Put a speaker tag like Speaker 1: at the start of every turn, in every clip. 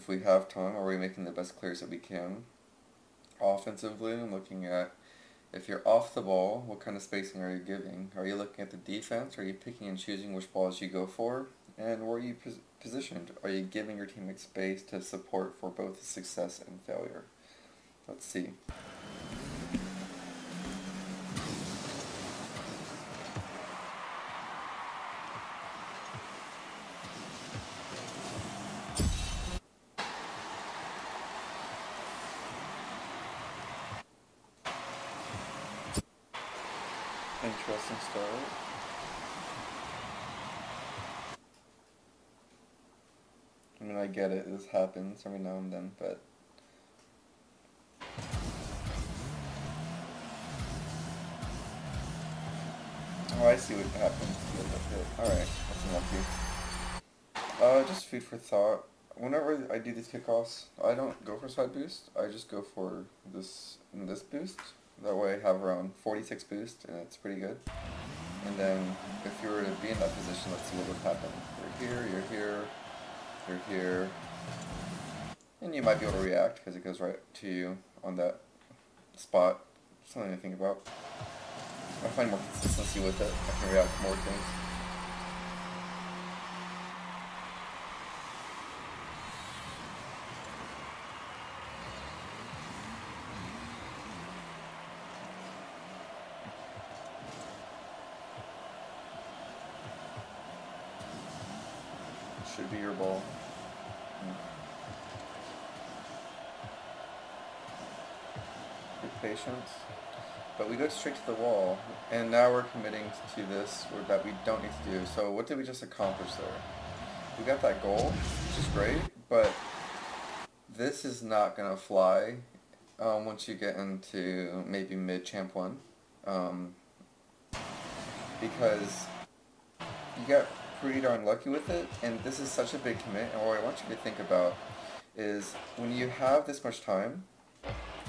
Speaker 1: if we have time, are we making the best clears that we can? Offensively, I'm looking at, if you're off the ball, what kind of spacing are you giving? Are you looking at the defense? Are you picking and choosing which balls you go for? And where are you positioned? Are you giving your teammates space to support for both success and failure? Let's see. Interesting start. I mean, I get it, this happens every now and then, but... Oh, I see what happens. Alright, that's unlucky. Just food for thought. Whenever I do these kickoffs, I don't go for side boost, I just go for this boost. That way I have around 46 boost, and it's pretty good. And then, if you were to be in that position, let's see what would happen. You're here, you're here, you're here. And you might be able to react, because it goes right to you on that spot. Something to think about. I find more consistency with it. I can react to more things. Should be your ball. Good patience. But we go straight to the wall, and now we're committing to this that we don't need to do. So what did we just accomplish there? We got that goal, which is great, but this is not going to fly once you get into maybe mid-champ 1. Because you got pretty darn lucky with it, and this is such a big commit, and what I want you to think about is when you have this much time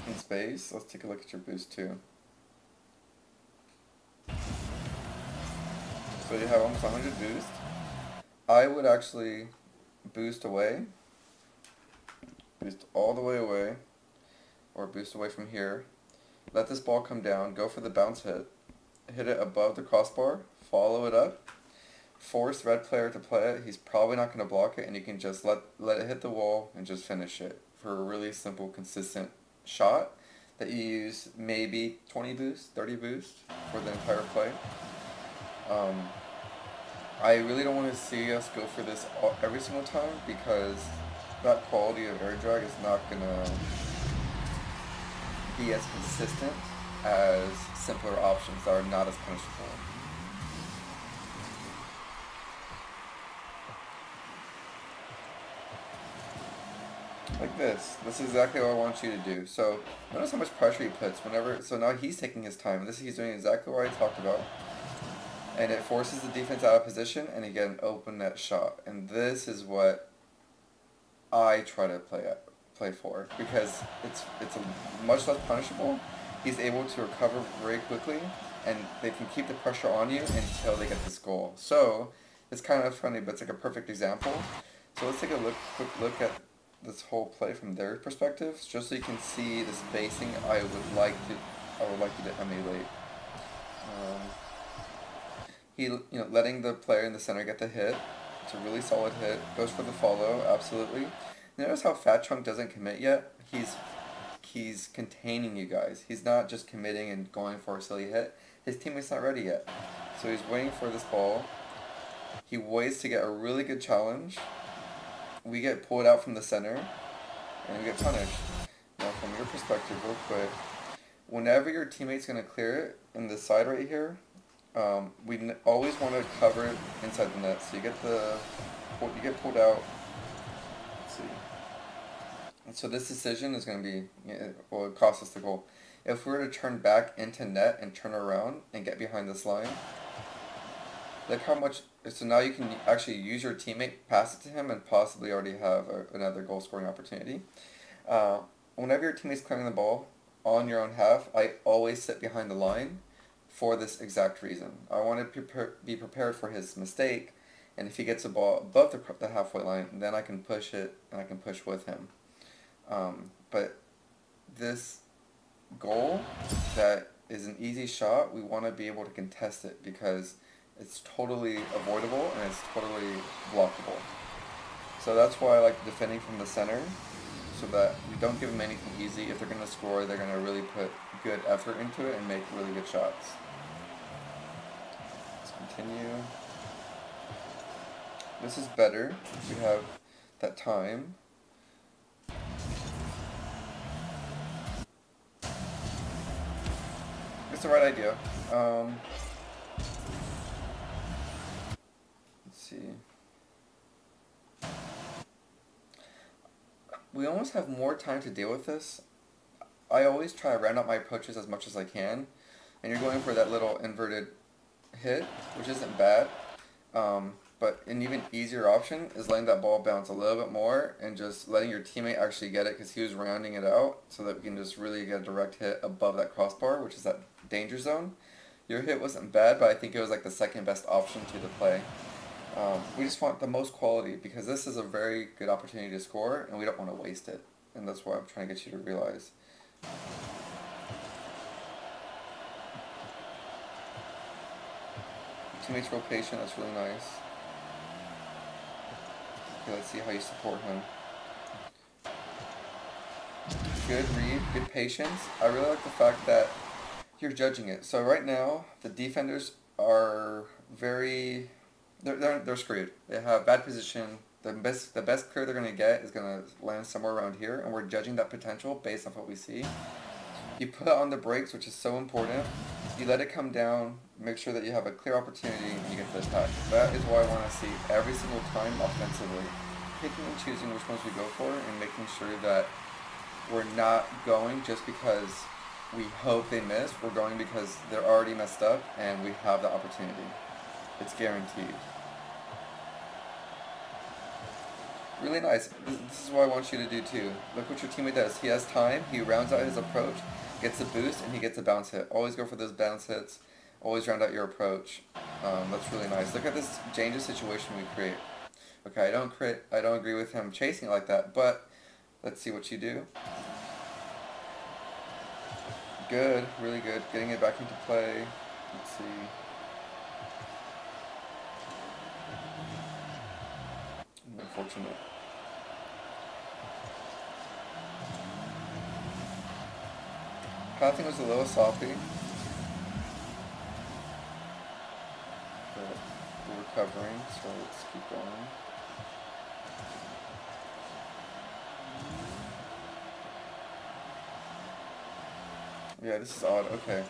Speaker 1: in space, let's take a look at your boost too. So you have almost 100 boost. I would actually boost away, boost all the way away, or boost away from here. Let this ball come down, go for the bounce hit it above the crossbar, follow it up, force red player to play it. He's probably not going to block it, and you can just let it hit the wall and just finish it for a really simple, consistent shot that you use maybe 20 boost, 30 boost for the entire play. I really don't want to see us go for this every single time, because that quality of air drag is not going to be as consistent as simpler options that are not as punishable. Like this. This is exactly what I want you to do. So notice how much pressure he puts whenever. So now he's taking his time. He's doing exactly what I talked about. And it forces the defense out of position, and you get an open net shot. And this is what I try to play for, because it's much less punishable. He's able to recover very quickly, and they can keep the pressure on you until they get this goal. So it's kind of funny, but it's like a perfect example. So let's take a quick look at this whole play from their perspective, just so you can see the spacing I would like you to emulate. Letting the player in the center get the hit. It's a really solid hit. Goes for the follow, absolutely. Notice how Fat Chunk doesn't commit yet. He's containing you guys. He's not just committing and going for a silly hit. His teammate's not ready yet. So he's waiting for this ball. He waits to get a really good challenge. We get pulled out from the center, and we get punished. Now, from your perspective, real quick, whenever your teammate's going to clear it in the side right here, we always want to cover it inside the net. So you get pulled out. Let's see. And so this decision is going to be, it cost us the goal. If we were to turn back into net and turn around and get behind this line, look how much. So now you can actually use your teammate, pass it to him, and possibly already have another goal scoring opportunity. Whenever your teammate's clearing the ball on your own half, I always sit behind the line for this exact reason. I want to be prepared for his mistake, And if he gets the ball above the halfway line, then I can push it and I can push with him. But this goal that is an easy shot, we want to be able to contest it because it's totally avoidable and it's totally blockable. So that's why I like defending from the center, so that we don't give them anything easy. If they're going to score, they're going to really put good effort into it and make really good shots. Let's continue. This is better. We have that time. It's the right idea. Let's see. We almost have more time to deal with this. I always try to round out my approaches as much as I can, and you're going for that little inverted hit, which isn't bad. But an even easier option is letting that ball bounce a little bit more and just letting your teammate actually get it, because he was rounding it out, so that we can just really get a direct hit above that crossbar, which is that danger zone. Your hit wasn't bad, but I think it was like the second best option to the play. We just want the most quality, because this is a very good opportunity to score and we don't want to waste it, and that's what I'm trying to get you to realize. Teammate's real patient, that's really nice. Okay, let's see how you support him. Good read, good patience. I really like the fact that you're judging it. So right now, the defenders are very, they're screwed. They have bad position. The best clear they're going to get is going to land somewhere around here, and we're judging that potential based on what we see. You put on the brakes, which is so important. You let it come down, make sure that you have a clear opportunity, and you get to attack. That is what I want to see every single time offensively. Picking and choosing which ones we go for, and making sure that we're not going just because we hope they miss. We're going because they're already messed up, and we have the opportunity. It's guaranteed. Really nice. This is what I want you to do too. Look what your teammate does. He has time, he rounds out his approach, gets a boost, and he gets a bounce hit. Always go for those bounce hits. Always round out your approach. That's really nice. Look at this dangerous situation we create. Okay, I don't agree with him chasing it like that, but let's see what you do. Good, really good. Getting it back into play. Let's see. Unfortunate. Pathing was a little sloppy, but we're recovering, so let's keep going. Yeah, this is odd. Okay.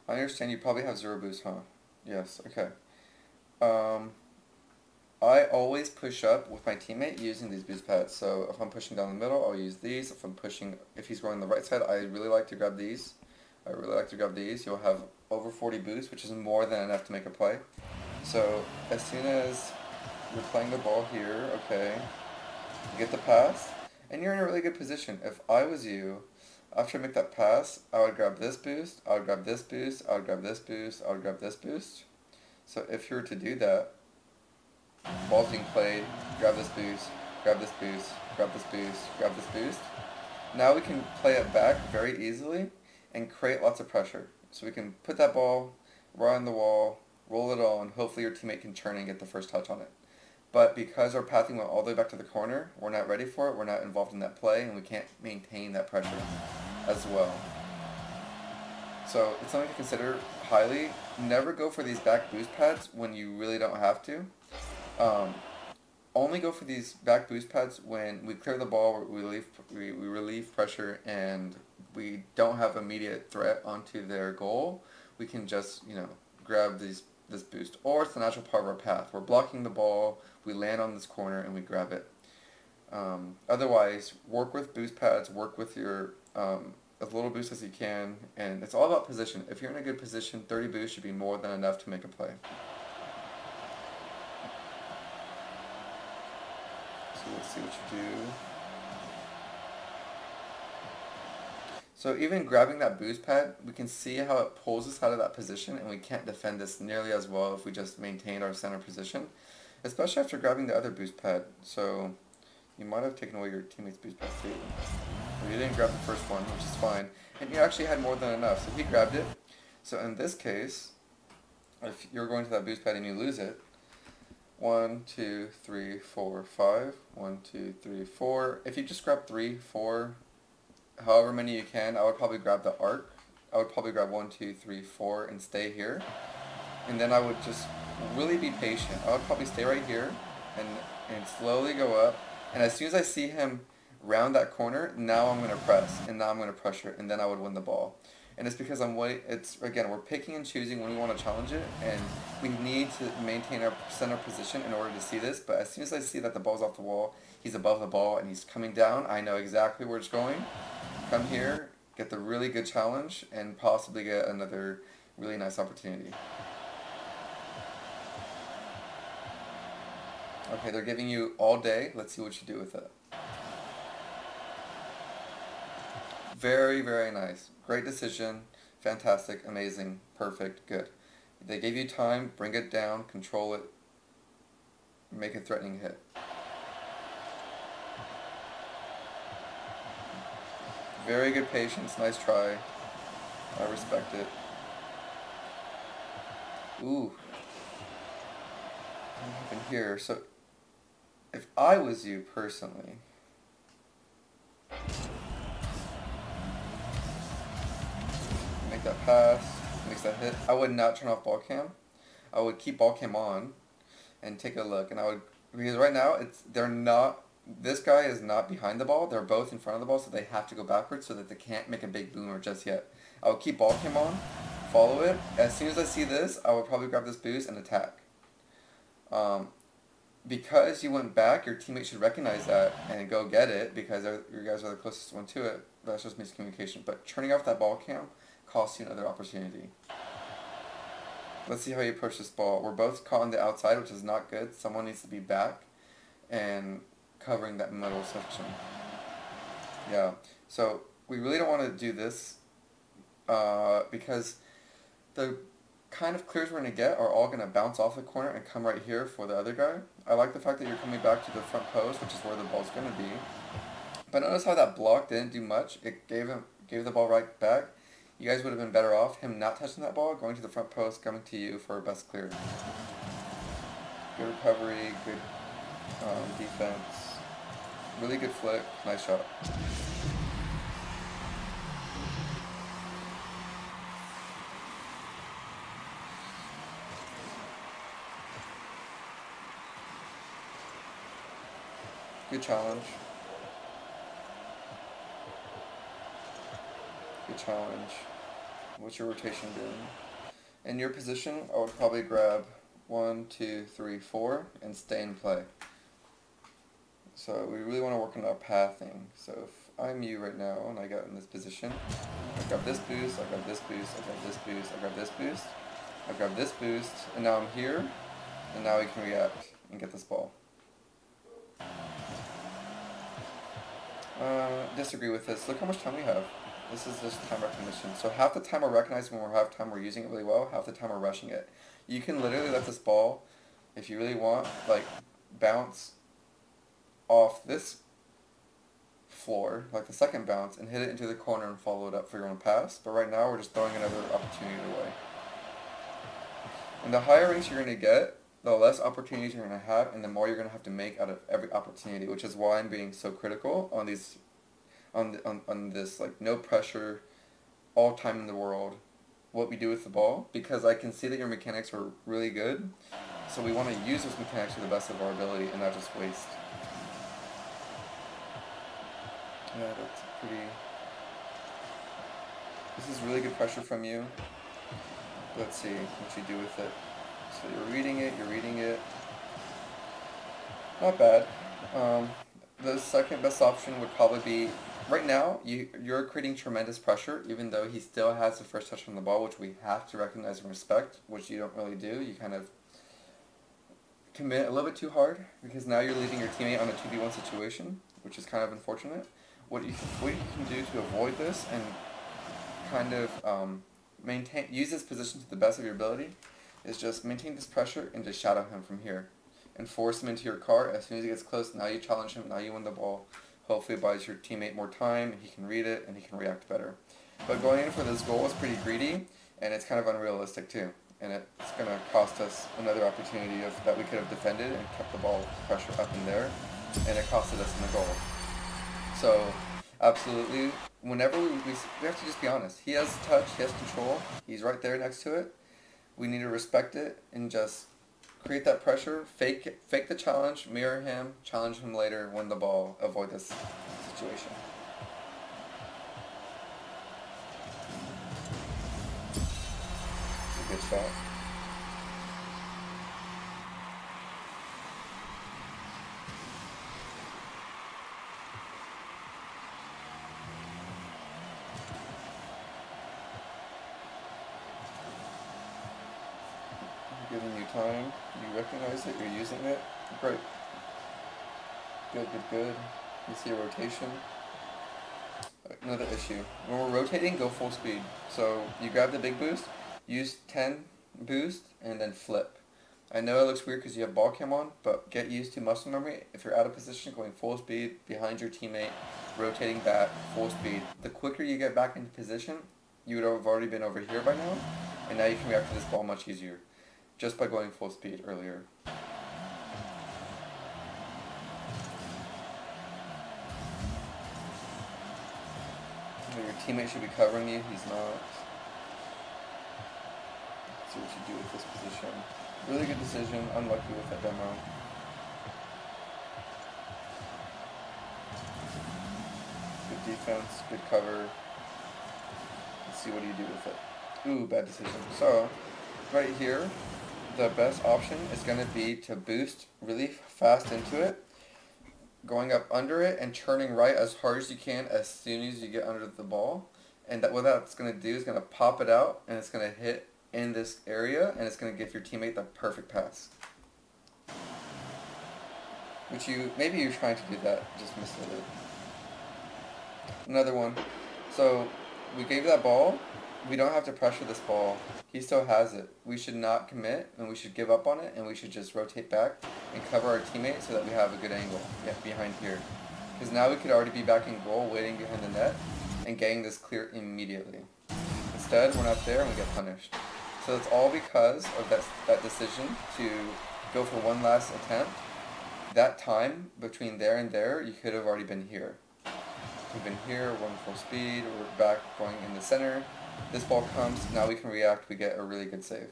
Speaker 1: I understand you probably have zero boost, huh? Yes, okay. I always push up with my teammate using these boost pads. So if I'm pushing down the middle, I'll use these. If he's going the right side, I really like to grab these. You'll have over 40 boosts, which is more than enough to make a play. So as soon as you're playing the ball here, okay, you get the pass, and you're in a really good position. If I was you, after I make that pass, I would grab this boost, I would grab this boost, I would grab this boost, I would grab this boost. So if you were to do that, ball's being played, grab this boost, grab this boost, grab this boost, grab this boost. Now we can play it back very easily and create lots of pressure. So we can put that ball right on the wall, roll it all, and hopefully your teammate can turn and get the first touch on it. But because our pathing went all the way back to the corner, we're not ready for it, we're not involved in that play, and we can't maintain that pressure as well. So it's something to consider highly. Never go for these back boost pads when you really don't have to. Only go for these back boost pads when we clear the ball, we relieve pressure, and we don't have immediate threat onto their goal. We can just, grab this boost. Or it's the natural part of our path. We're blocking the ball, we land on this corner, and we grab it. Otherwise, work with boost pads, work with your as little boost as you can, and it's all about position. If you're in a good position, 30 boosts should be more than enough to make a play. So let's see what you do. So even grabbing that boost pad, we can see how it pulls us out of that position, and we can't defend this nearly as well if we just maintained our center position. especially after grabbing the other boost pad. So you might have taken away your teammate's boost pad too. Or you didn't grab the first one, which is fine. And you actually had more than enough, so he grabbed it. So in this case, if you're going to that boost pad and you lose it, 1, 2, 3, 4, 5. 1, 2, 3, 4. If you just grab 3, 4, however many you can, I would probably grab the arc. I would probably grab 1, 2, 3, 4 and stay here. And then I would just really be patient. I would probably stay right here and slowly go up. And as soon as I see him round that corner, now I'm going to press, and now I'm going to pressure, and then I would win the ball. And it's because again, we're picking and choosing when we want to challenge it, and we need to maintain our center position in order to see this. But as soon as I see that the ball's off the wall, he's above the ball, and he's coming down, I know exactly where it's going. Come here, get the really good challenge, and possibly get another really nice opportunity. Okay, they're giving you all day. Let's see what you do with it. Very, very nice. Great decision. Fantastic. Amazing. Perfect. Good. They gave you time. Bring it down. Control it. Make a threatening hit. Very good patience. Nice try. I respect it. Ooh. What happened here? So, if I was you personally, make that pass, makes that hit, I would not turn off ball cam. I would keep ball cam on and take a look, and I would, because right now this guy is not behind the ball, they're both in front of the ball, so they have to go backwards so that they can't make a big boomer just yet. I would keep ball cam on, follow it. As soon as I see this, I would probably grab this boost and attack. Because you went back, your teammate should recognize that and go get it, because you guys are the closest one to it. That's just miscommunication. But turning off that ball cam costs you another opportunity. Let's see how you approach this ball. We're both caught on the outside, which is not good. Someone needs to be back and covering that middle section. Yeah, so we really don't want to do this because the kind of clears we're going to get are all going to bounce off the corner and come right here for the other guy. I like the fact that you're coming back to the front post, which is where the ball's going to be. But notice how that block didn't do much. It gave the ball right back. You guys would have been better off him not touching that ball, going to the front post, coming to you for a best clear. Good recovery, good defense. Really good flick, nice shot. Good challenge. Good challenge. What's your rotation doing? In your position, I would probably grab 1, 2, 3, 4 and stay in play. So we really want to work on our pathing. So if I'm you right now and I got in this position, I grab this boost, I grab this boost, I grab this boost, I grab this boost, I grab this boost, and now I'm here, and now we can react and get this ball. Disagree with this. Look how much time we have. This is just time recognition. So half the time we're recognizing when we have time we're using it really well, half the time we're rushing it. You can literally let this ball, if you really want, like bounce off this floor, like the second bounce, and hit it into the corner and follow it up for your own pass. But right now we're just throwing another opportunity away. And the higher ranks you're going to get, the less opportunities you're going to have, and the more you're going to have to make out of every opportunity, which is why I'm being so critical on these, on this like no pressure, all time in the world, what we do with the ball, because I can see that your mechanics are really good, so we want to use those mechanics to the best of our ability and not just waste. Yeah, that's pretty. This is really good pressure from you. Let's see what you do with it. So you're reading it. Not bad. The second best option would probably be, right now, you're creating tremendous pressure, even though he still has the first touch on the ball, which we have to recognize and respect, which you don't really do. You kind of commit a little bit too hard, because now you're leaving your teammate on a 2v1 situation, which is kind of unfortunate. What you can do to avoid this and kind of use this position to the best of your ability is just maintain this pressure and just shadow him from here. and force him into your car. As soon as he gets close, now you challenge him, now you win the ball. Hopefully it buys your teammate more time, he can read it, and he can react better. But going in for this goal is pretty greedy, and it's kind of unrealistic too. And it's going to cost us another opportunity that we could have defended and kept the ball pressure up in there, and it costed us in the goal. So, absolutely, whenever we have to just be honest. He has touch, he has control, he's right there next to it. We need to respect it and just create that pressure, fake the challenge, mirror him, challenge him later, win the ball, avoid this situation. It's a good shot. Giving you time, you recognize it, you're using it, great. Good. You see a rotation. Another issue. When we're rotating, go full speed. So you grab the big boost, use 10 boost, and then flip. I know it looks weird because you have ball cam on, but get used to muscle memory. If you're out of position, going full speed, behind your teammate, rotating back, full speed. The quicker you get back into position, you would have already been over here by now, and now you can react to this ball much easier, just by going full speed earlier. Your teammate should be covering you, he's not. Let's see what you do with this position. Really good decision, unlucky with that demo. Good defense, good cover. Let's see what you do with it. Ooh, bad decision. So, right here, the best option is going to be to boost really fast into it, going up under it and turning right as hard as you can as soon as you get under the ball. And what that's going to do is going to pop it out, and it's going to hit in this area, and it's going to give your teammate the perfect pass. Maybe you're trying to do that, just missed it. Another one. So we gave that ball. We don't have to pressure this ball. He still has it. We should not commit, and we should give up on it, and we should just rotate back and cover our teammate so that we have a good angle behind here. Because now we could already be back in goal, waiting behind the net, and getting this clear immediately. Instead, we're not there, and we get punished. So it's all because of that decision to go for one last attempt. That time between there and there, you could have already been here. We've been here, we're in full speed, we're back going in the center. This ball comes, now we can react, we get a really good save.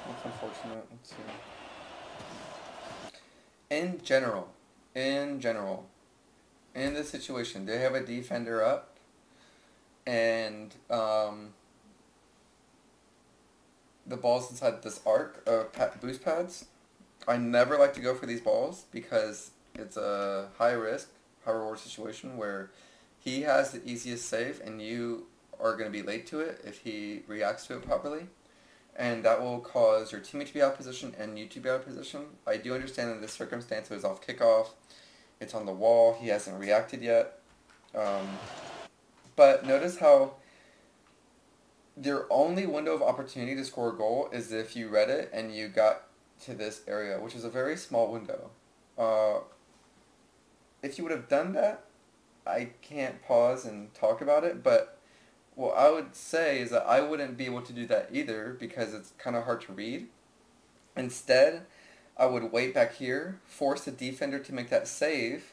Speaker 1: That's unfortunate. Let's see. In general, in this situation, they have a defender up, and the ball's inside this arc of boost pads. I never like to go for these balls because it's a high risk, high reward situation where he has the easiest save and you are going to be late to it if he reacts to it properly. And that will cause your teammate to be out of position and you to be out of position. I do understand that this circumstance was off kickoff. It's on the wall. He hasn't reacted yet. But notice how your only window of opportunity to score a goal is if you read it and you got to this area, which is a very small window. If you would have done that, I can't pause and talk about it, but what I would say is that I wouldn't be able to do that either because it's kind of hard to read. Instead, I would wait back here, force the defender to make that save,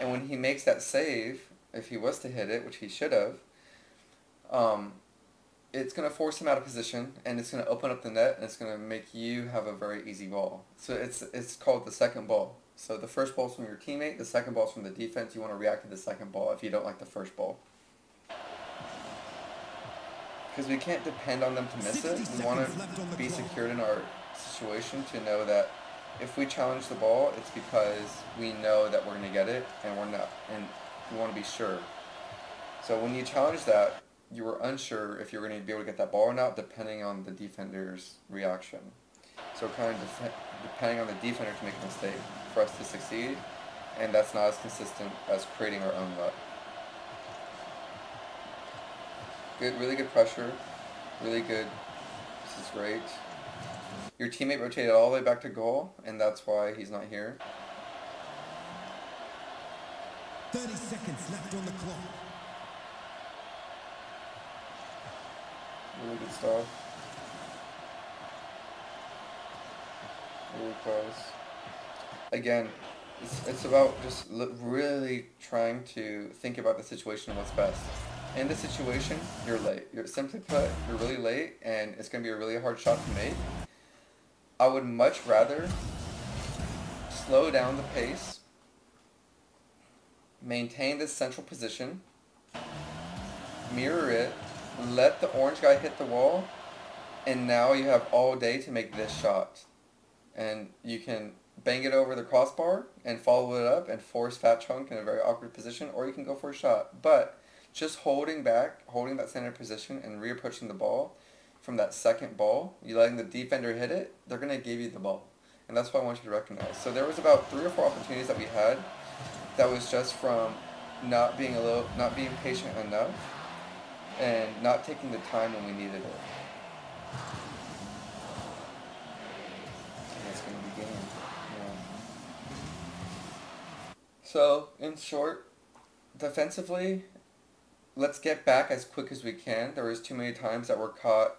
Speaker 1: and when he makes that save, if he was to hit it, which he should have, it's going to force him out of position, and it's going to open up the net, and it's going to make you have a very easy ball. So it's called the second ball. So the first ball's from your teammate, the second ball's from the defense. You want to react to the second ball if you don't like the first ball. Because we can't depend on them to miss it. We want to be secured in our situation to know that if we challenge the ball, it's because we know that we're going to get it, and we're not, and we want to be sure. So when you challenge that, you were unsure if you were going to be able to get that ball or not, depending on the defender's reaction. So kind of depending on the defender to make a mistake for us to succeed, and that's not as consistent as creating our own luck. Good, really good pressure, really good. This is great. Your teammate rotated all the way back to goal, and that's why he's not here.
Speaker 2: 30 seconds left on the clock.
Speaker 1: Really good stuff. Really close. Again, it's about just really trying to think about the situation and what's best. In this situation, you're late. You're simply put, you're really late, and it's going to be a really hard shot to make. I would much rather slow down the pace, maintain this central position, mirror it, let the orange guy hit the wall, and now you have all day to make this shot. And you can bang it over the crossbar and follow it up and force Fat Chunk in a very awkward position, or you can go for a shot. But just holding back, holding that center position and reapproaching the ball from that second ball, you letting the defender hit it, they're going to give you the ball. And that's what I want you to recognize. So there was about 3 or 4 opportunities that we had that was just from not being patient enough and not taking the time when we needed it. And that's going to be game. Yeah. So, in short, defensively, let's get back as quick as we can. There was too many times that we're caught.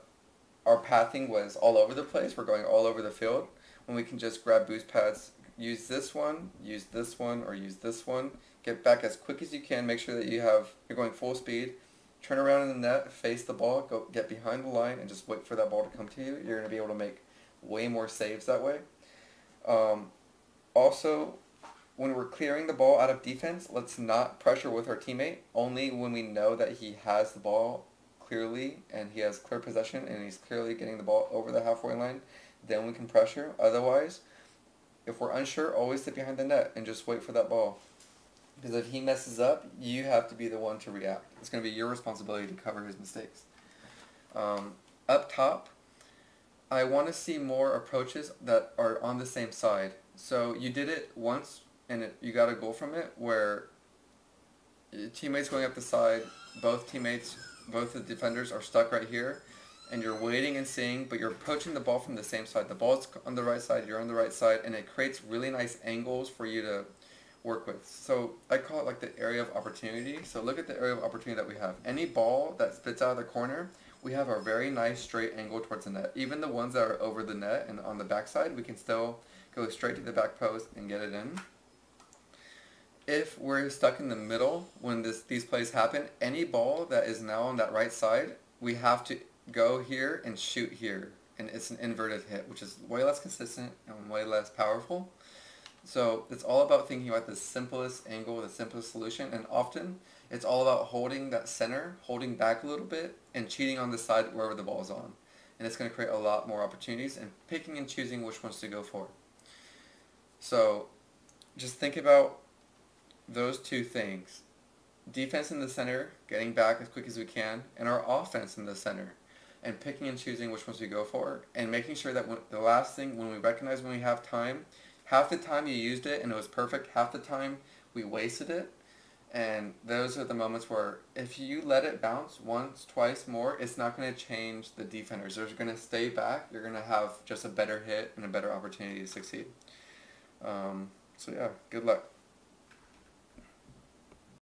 Speaker 1: Our pathing was all over the place. We're going all over the field when we can just grab boost pads, use this one, or use this one. Get back as quick as you can. Make sure that you're going full speed. Turn around in the net, face the ball, go get behind the line, and just wait for that ball to come to you. You're going to be able to make way more saves that way. Also, when we're clearing the ball out of defense, let's not pressure with our teammate. Only when we know that he has the ball clearly and he has clear possession and he's clearly getting the ball over the halfway line, then we can pressure. Otherwise, if we're unsure, always sit behind the net and just wait for that ball. Because if he messes up, you have to be the one to react. It's going to be your responsibility to cover his mistakes. Up top, I want to see more approaches that are on the same side. So you did it once and you got a goal from it where your teammates going up the side, both the defenders are stuck right here, and you're waiting and seeing, but you're approaching the ball from the same side. The ball's on the right side, you're on the right side, and it creates really nice angles for you to work with. So I call it like the area of opportunity. So look at the area of opportunity that we have. Any ball that spits out of the corner, we have a very nice straight angle towards the net. Even the ones that are over the net and on the backside, we can still go straight to the back post and get it in. If we're stuck in the middle when these plays happen, any ball that is now on that right side, we have to go here and shoot here. And it's an inverted hit, which is way less consistent and way less powerful. So it's all about thinking about the simplest angle, the simplest solution, and often it's all about holding that center, holding back a little bit, and cheating on the side wherever the ball's on. And it's going to create a lot more opportunities and picking and choosing which ones to go for. So just think about those two things. Defense in the center, getting back as quick as we can, and our offense in the center. And picking and choosing which ones we go for, and making sure that the last thing, when we recognize when we have time, half the time you used it and it was perfect, half the time we wasted it. And those are the moments where if you let it bounce once, twice more, it's not going to change the defenders. They're going to stay back. You're going to have just a better hit and a better opportunity to succeed. So yeah, good luck.